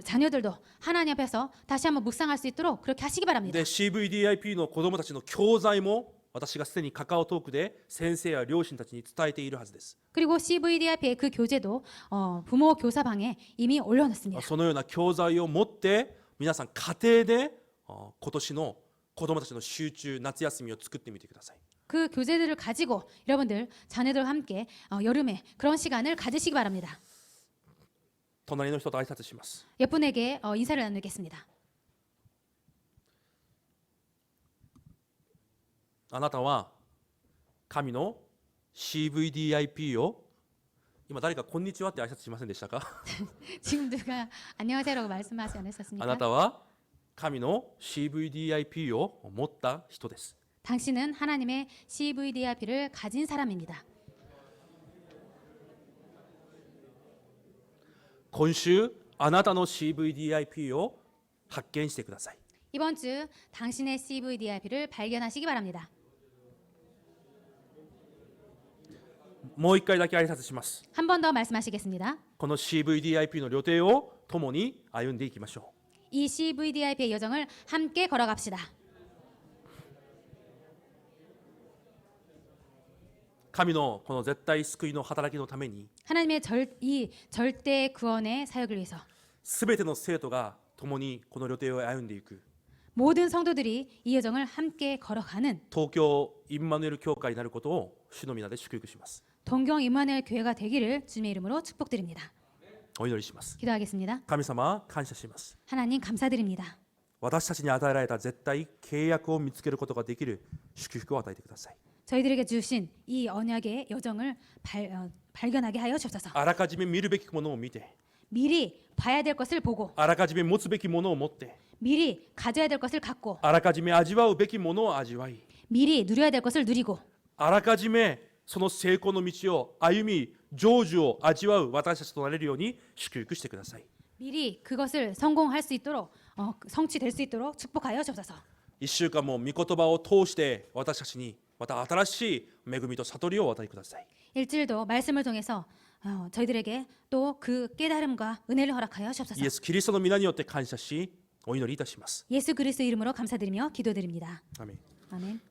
자녀들도 하나님 앞에서 다시 한번 묵상할 수 있도록 그렇게 하시기 바랍니다.
で CVDIP の子供たちの教材も私がすでにカカオトークで先生や両親たちに伝えているはずです。
그리고 CVDIP의 그 교재도 부모 교사방에 이미 올려놨습니다.
そのような教材を持って皆さん家庭で今年の子供たちの集中夏休みを作ってみてください。
그 교재들을 가지고 여러분들 자녀들과 함께 여름에 그런 시간을 가지시기 바랍니다.
隣の人と挨拶します。
옆분에게 인사를 나누겠습니다.
あなたは神の CVDIP を今誰かこんにちはって挨拶しませんでしたか？
지금 누가 안녕하세요라고 말씀하지
あ
않으셨습니까?
なたは神の CVDIP を持った人です。
당신은 하나님의 CVDIP를 가진 사람입니다.
今週あなたの CVDIP を発見してください。
이번 주 당신의 CVDIP를 발견하시기 바랍니다.
もう一回だけ挨拶します。
한 번 더 말씀하시겠습니다.
この CVDIP の旅程を共に歩んでいきましょ
이 CVDIP의 여정을 함께 걸어갑시다.
う。神のこの絶対救いの働きのために
하나님의 이 절대 구원의 사역을 위해서
すべての生徒が共にこの旅程を歩んでいく
모든 성도들이 이 여정을 함께 걸어가는
東京インマヌエル教会になることを主の皆で祝福します。
동경 임마누엘 교회가 되기를 주님의 이름으로 축복드립니다.
お祈りします。
기도하겠습니다.
神様感謝します。
하나님 감사드립니다.
私たちに与えられた絶対契約を見つけることができる祝福を与えてください。
저희들에게 주신 이 언약의 여정을 발견하게 하여 주옵소서.
あらかじめ見るべきものを見て、
미리 봐야 될 것을 보고
あらかじめ持つべきものを持って、
미리 가져야 될 것을 갖고
あらかじめ味わうべきものを味わい、
미리 누려야 될 것을 누리고
あらかじめその成功の道を歩み、成就を味わう私たちとなれるように祝福してください。
미리 그것을 성공할 수 있도록 성취될 수 있도록 축복하여 주옵소서.
1週間も御言葉を通して私たちにまた新しい恵みと悟りをお与えください。
일주일도 말씀을 통해서 저희들에게 또 그 깨달음과 은혜를 허락하여 주옵소서.
イエス・キリストの皆によって感謝しお祈りいたします。
예수 그리스도 이름으로 감사드리며 기도드립니다.
アメン。
아멘.